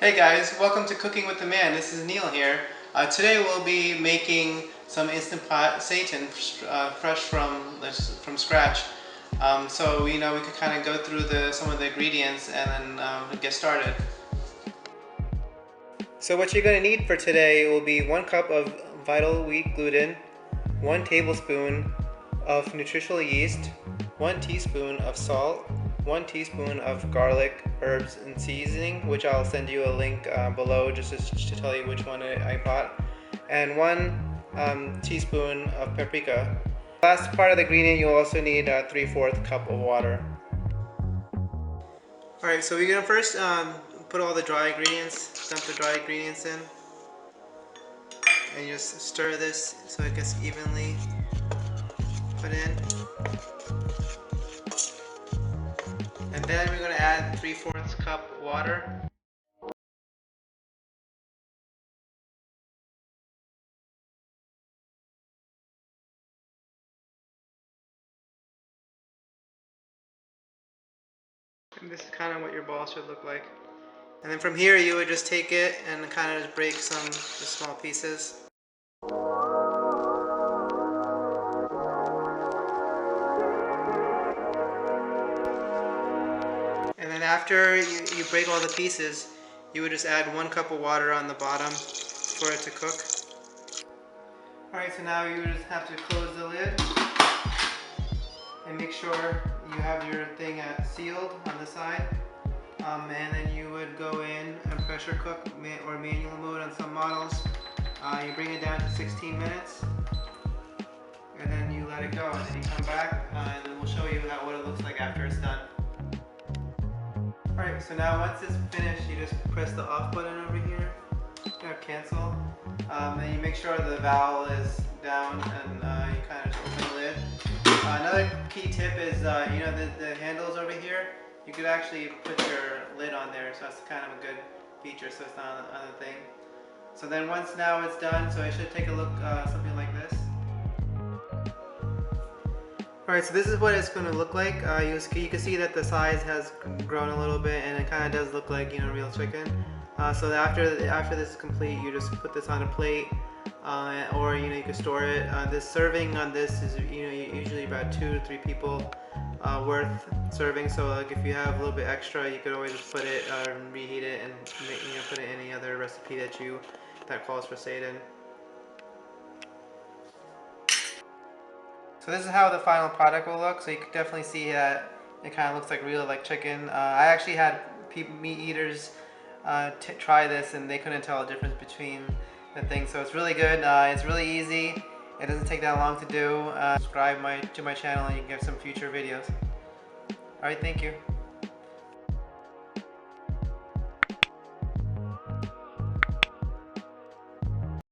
Hey guys, welcome to Cooking with the Man. This is Neil here. Today we'll be making some Instant Pot Seitan fresh from scratch. So we could kind of go through some of the ingredients and then get started. So what you're going to need for today will be 1 cup of vital wheat gluten, 1 tablespoon of nutritional yeast, 1 teaspoon of salt, 1 teaspoon of garlic, herbs, and seasoning, which I'll send you a link below just to tell you which one I bought, and 1 teaspoon of paprika. Last part of the ingredient, you'll also need a 3/4 cup of water. Alright, so we're going to first put all the dry ingredients, dump the dry ingredients in, and just stir this so it gets evenly put in. And then we're going to add 3/4 cup water. And this is kind of what your ball should look like. And then from here you would just take it and kind of just break some just small pieces. And then after you break all the pieces, you would just add 1 cup of water on the bottom for it to cook. Alright, so now you just have to close the lid and make sure you have your thing sealed on the side. And then you would go in and pressure cook or manual mode on some models. You bring it down to 16 minutes and then you let it go, and then you come back and then we'll show you what it looks like after it's done. Alright, so now once it's finished, you just press the off button over here, cancel, and you make sure the valve is down and you kind of just open the lid. Another key tip is, the handles over here, you could actually put your lid on there, so that's kind of a good feature, so it's not on the thing. So then once now it's done, so it should take a look something like this. Alright, so this is what it's going to look like. You can see that the size has grown a little bit and it kind of does look like real chicken. So after this is complete, you just put this on a plate, or you can store it. This serving on this is usually about 2 to 3 people worth serving. So like if you have a little bit extra, you could always just put it reheat it and put it in any other recipe that calls for Seitan. So this is how the final product will look. So you can definitely see that it kind of looks like chicken. I actually had meat eaters try this and they couldn't tell the difference between the things. So it's really good. It's really easy. It doesn't take that long to do. Subscribe to my channel and you can get some future videos. Alright, thank you.